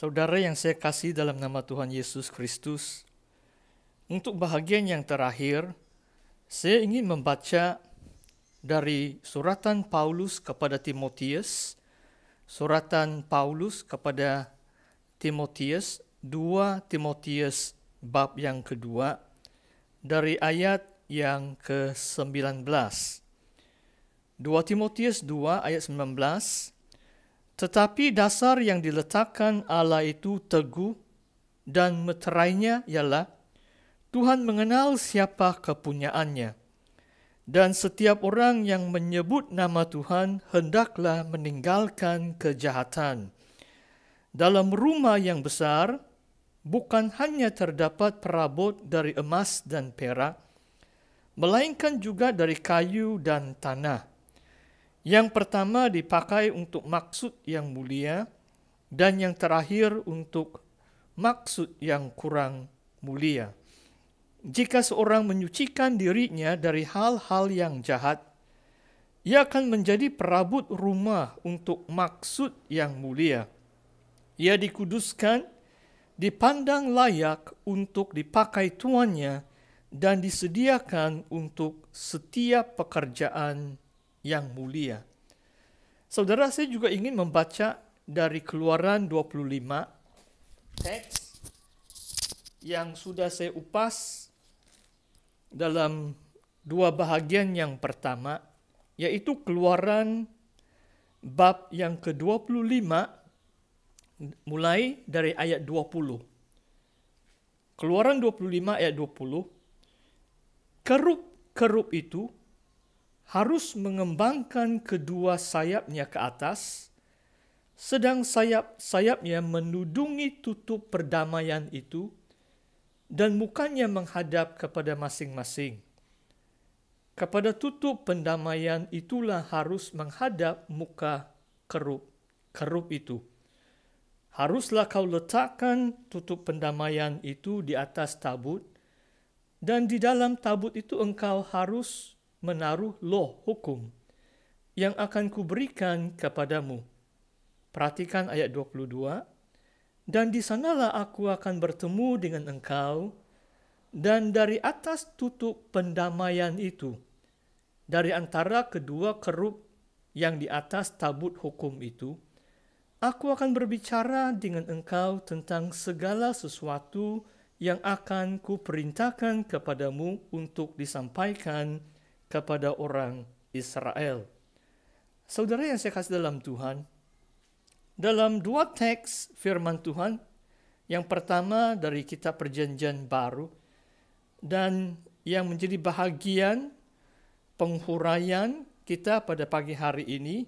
Saudara yang saya kasih dalam nama Tuhan Yesus Kristus, untuk bahagian yang terakhir, saya ingin membaca dari suratan Paulus kepada Timotius, suratan Paulus kepada Timotius, 2 Timotius bab yang kedua, dari ayat yang ke-19. 2 Timotius 2 ayat 19, tetapi dasar yang diletakkan Allah itu teguh dan meterainya ialah Tuhan mengenal siapa kepunyaannya. Dan setiap orang yang menyebut nama Tuhan hendaklah meninggalkan kejahatan. Dalam rumah yang besar bukan hanya terdapat perabot dari emas dan perak, melainkan juga dari kayu dan tanah. Yang pertama dipakai untuk maksud yang mulia, dan yang terakhir untuk maksud yang kurang mulia. Jika seorang menyucikan dirinya dari hal-hal yang jahat, ia akan menjadi perabot rumah untuk maksud yang mulia. Ia dikuduskan, dipandang layak untuk dipakai tuannya, dan disediakan untuk setiap pekerjaan yang mulia. Saudara, saya juga ingin membaca dari Keluaran 25, teks yang sudah saya upas dalam dua bahagian yang pertama, yaitu Keluaran bab yang ke-25 mulai dari ayat 20. Keluaran 25 ayat 20, kerub-kerub itu harus mengembangkan kedua sayapnya ke atas, sedang sayap-sayapnya menudungi tutup perdamaian itu, dan mukanya menghadap kepada masing-masing. Kepada tutup pendamaian itulah harus menghadap muka kerub itu. Haruslah kau letakkan tutup pendamaian itu di atas tabut, dan di dalam tabut itu engkau harus menaruh loh hukum yang akan kuberikan kepadamu. Perhatikan ayat 22. Dan di sanalah aku akan bertemu dengan engkau, dan dari atas tutup pendamaian itu, dari antara kedua kerub yang di atas tabut hukum itu, aku akan berbicara dengan engkau tentang segala sesuatu yang akan kuperintahkan kepadamu untuk disampaikan kepada orang Israel. Saudara yang saya kasih dalam Tuhan, dalam dua teks firman Tuhan, yang pertama dari kitab Perjanjian Baru, dan yang menjadi bahagian penghuraian kita pada pagi hari ini,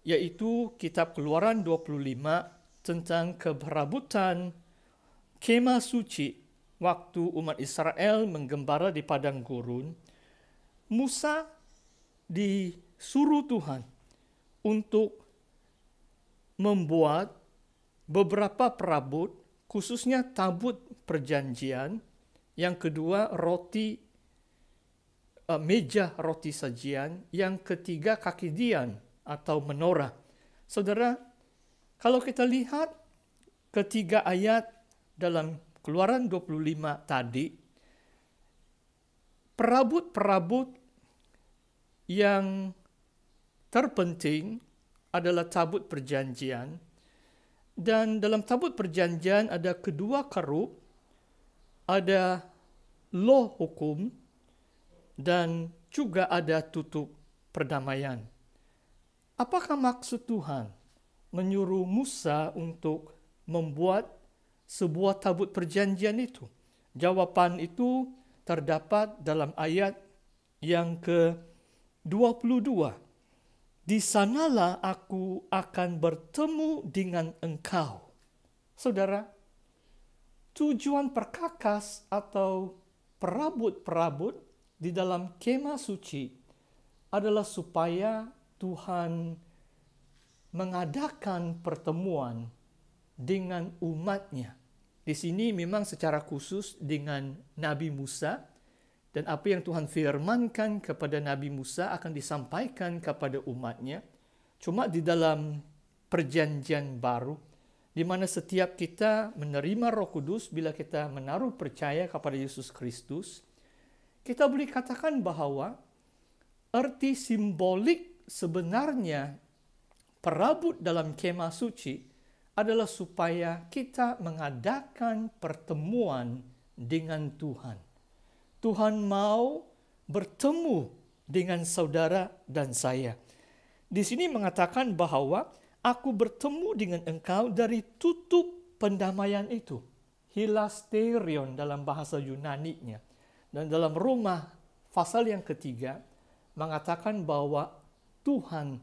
yaitu kitab Keluaran 25 tentang keperabutan kemah suci waktu umat Israel menggembala di padang gurun. Musa disuruh Tuhan untuk membuat beberapa perabot, khususnya tabut perjanjian. Yang kedua, meja roti sajian. Yang ketiga, kakidian atau menorah. Saudara, kalau kita lihat ketiga ayat dalam Keluaran 25 tadi, perabot-perabot yang terpenting adalah tabut perjanjian, dan dalam tabut perjanjian ada kedua kerub, ada loh hukum, dan juga ada tutup perdamaian. Apakah maksud Tuhan menyuruh Musa untuk membuat sebuah tabut perjanjian itu? Jawaban itu terdapat dalam ayat yang ke-22. Di sanalah aku akan bertemu dengan engkau. Saudara, tujuan perkakas atau perabot-perabot di dalam kemah suci adalah supaya Tuhan mengadakan pertemuan dengan umatnya. Di sini memang secara khusus dengan Nabi Musa, dan apa yang Tuhan firmankan kepada Nabi Musa akan disampaikan kepada umatnya. Cuma di dalam perjanjian baru, di mana setiap kita menerima Roh Kudus bila kita menaruh percaya kepada Yesus Kristus, kita boleh katakan bahwa arti simbolik sebenarnya perabot dalam kemah suci adalah supaya kita mengadakan pertemuan dengan Tuhan. Tuhan mau bertemu dengan saudara dan saya. Di sini mengatakan bahwa aku bertemu dengan engkau dari tutup pendamaian itu. Hilasterion dalam bahasa Yunani-nya. Dan dalam Roma pasal yang ketiga mengatakan bahwa Tuhan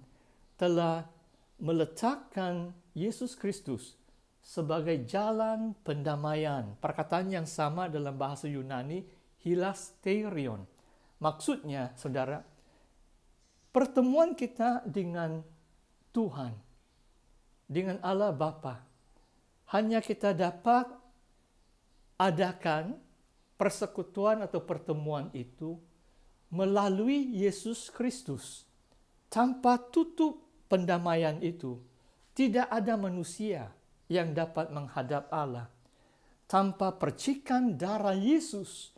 telah meletakkan Yesus Kristus sebagai jalan pendamaian. Perkataan yang sama dalam bahasa Yunani, hilasterion. Maksudnya, saudara, pertemuan kita dengan Tuhan, dengan Allah Bapa, hanya kita dapat adakan persekutuan atau pertemuan itu melalui Yesus Kristus. Tanpa tutup pendamaian itu, tidak ada manusia yang dapat menghadap Allah. Tanpa percikan darah Yesus,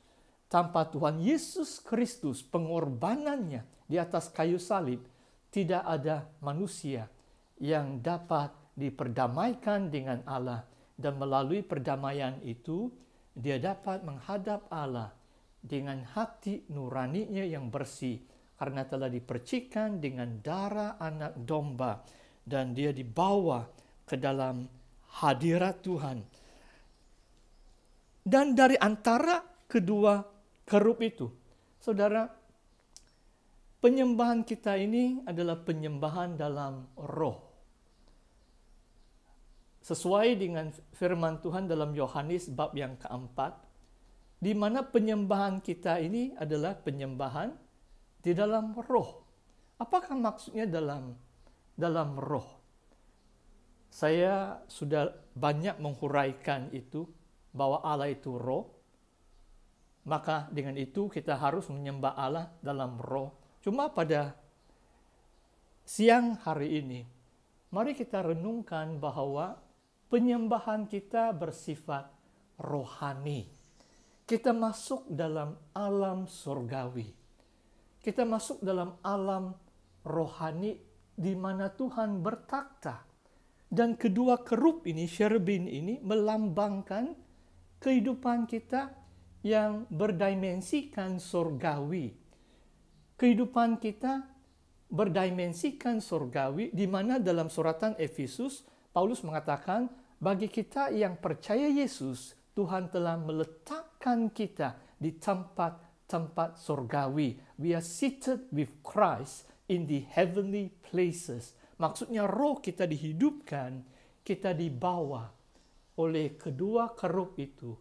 tanpa Tuhan Yesus Kristus, pengorbanannya di atas kayu salib, tidak ada manusia yang dapat diperdamaikan dengan Allah. Dan melalui perdamaian itu, dia dapat menghadap Allah dengan hati nuraninya yang bersih, karena telah dipercikan dengan darah anak domba, dan dia dibawa ke dalam hadirat Tuhan. Dan dari antara kedua kerup itu, saudara, penyembahan kita ini adalah penyembahan dalam roh. Sesuai dengan firman Tuhan dalam Yohanes bab yang keempat, di mana penyembahan kita ini adalah penyembahan di dalam roh. Apakah maksudnya dalam roh? Saya sudah banyak menghuraikan itu, bahwa Allah itu roh. Maka dengan itu kita harus menyembah Allah dalam roh. Cuma pada siang hari ini, mari kita renungkan bahwa penyembahan kita bersifat rohani. Kita masuk dalam alam surgawi. Kita masuk dalam alam rohani di mana Tuhan bertakhta. Dan kedua kerup ini, cherubim ini, melambangkan kehidupan kita yang berdimensikan surgawi. Kehidupan kita berdimensikan surgawi, di mana dalam suratan Efesus, Paulus mengatakan, bagi kita yang percaya Yesus, Tuhan telah meletakkan kita di tempat-tempat surgawi. We are seated with Christ in the heavenly places. Maksudnya roh kita dihidupkan, kita dibawa oleh kedua kerup itu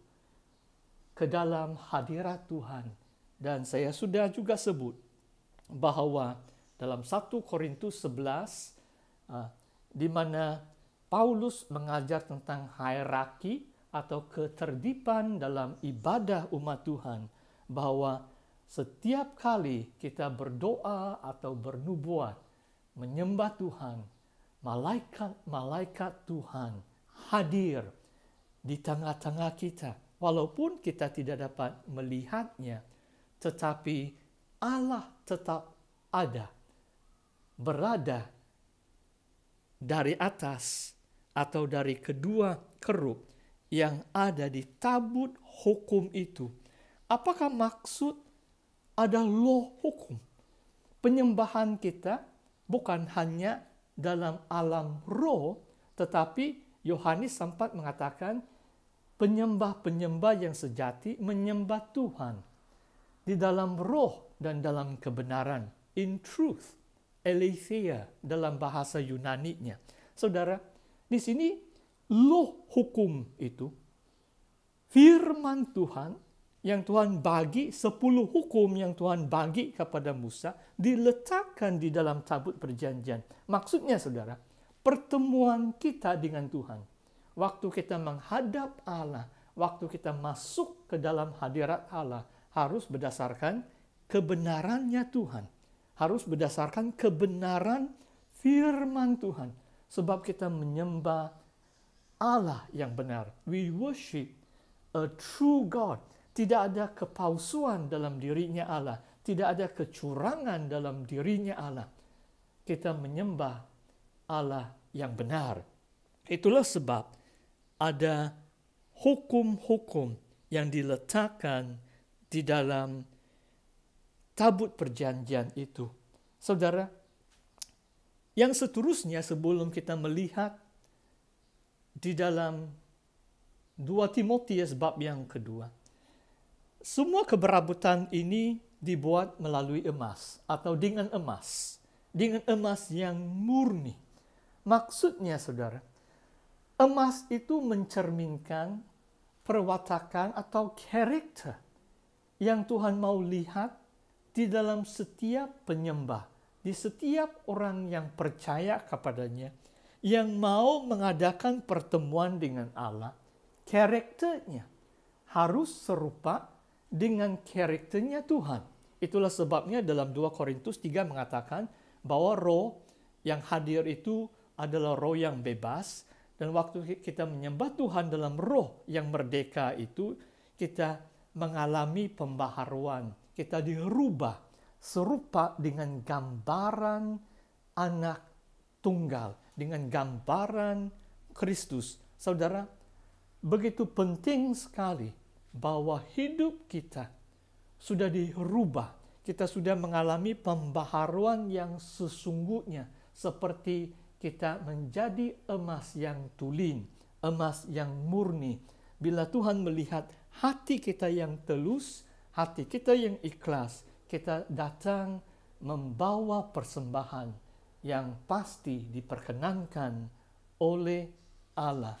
ke dalam hadirat Tuhan. Dan saya sudah juga sebut bahwa dalam 1 Korintus 11, di mana Paulus mengajar tentang hierarki atau ketertiban dalam ibadah umat Tuhan, bahwa setiap kali kita berdoa atau bernubuat, menyembah Tuhan, malaikat-malaikat Tuhan hadir di tengah-tengah kita. Walaupun kita tidak dapat melihatnya, tetapi Allah tetap ada, berada dari atas atau dari kedua kerup yang ada di tabut hukum itu. Apakah maksud ada law hukum? Penyembahan kita bukan hanya dalam alam roh, tetapi Yohanes sempat mengatakan penyembah-penyembah yang sejati menyembah Tuhan di dalam roh dan dalam kebenaran. In truth, aletheia dalam bahasa Yunani-nya. Saudara, di sini loh hukum itu, firman Tuhan yang Tuhan bagi, 10 hukum yang Tuhan bagi kepada Musa, diletakkan di dalam tabut perjanjian. Maksudnya, saudara, pertemuan kita dengan Tuhan, waktu kita menghadap Allah, waktu kita masuk ke dalam hadirat Allah, harus berdasarkan kebenarannya Tuhan. Harus berdasarkan kebenaran firman Tuhan. Sebab kita menyembah Allah yang benar. We worship a true God. Tidak ada kepalsuan dalam dirinya Allah. Tidak ada kecurangan dalam dirinya Allah. Kita menyembah Allah yang benar. Itulah sebab ada hukum-hukum yang diletakkan di dalam tabut perjanjian itu. Saudara, yang seterusnya sebelum kita melihat di dalam 2 Timotius bab yang kedua, semua keberabutan ini dibuat melalui emas atau dengan emas yang murni. Maksudnya, saudara, emas itu mencerminkan perwatakan atau karakter yang Tuhan mau lihat di dalam setiap penyembah, di setiap orang yang percaya kepadanya, yang mau mengadakan pertemuan dengan Allah. Karakternya harus serupa dengan karakternya Tuhan. Itulah sebabnya dalam 2 Korintus 3 mengatakan bahwa roh yang hadir itu adalah roh yang bebas, dan waktu kita menyembah Tuhan dalam roh yang merdeka itu, kita mengalami pembaharuan, kita dirubah serupa dengan gambaran anak tunggal, dengan gambaran Kristus. Saudara, begitu penting sekali bahwa hidup kita sudah dirubah. Kita sudah mengalami pembaharuan yang sesungguhnya, seperti kita menjadi emas yang tulen, emas yang murni. Bila Tuhan melihat hati kita yang tulus, hati kita yang ikhlas, kita datang membawa persembahan yang pasti diperkenankan oleh Allah.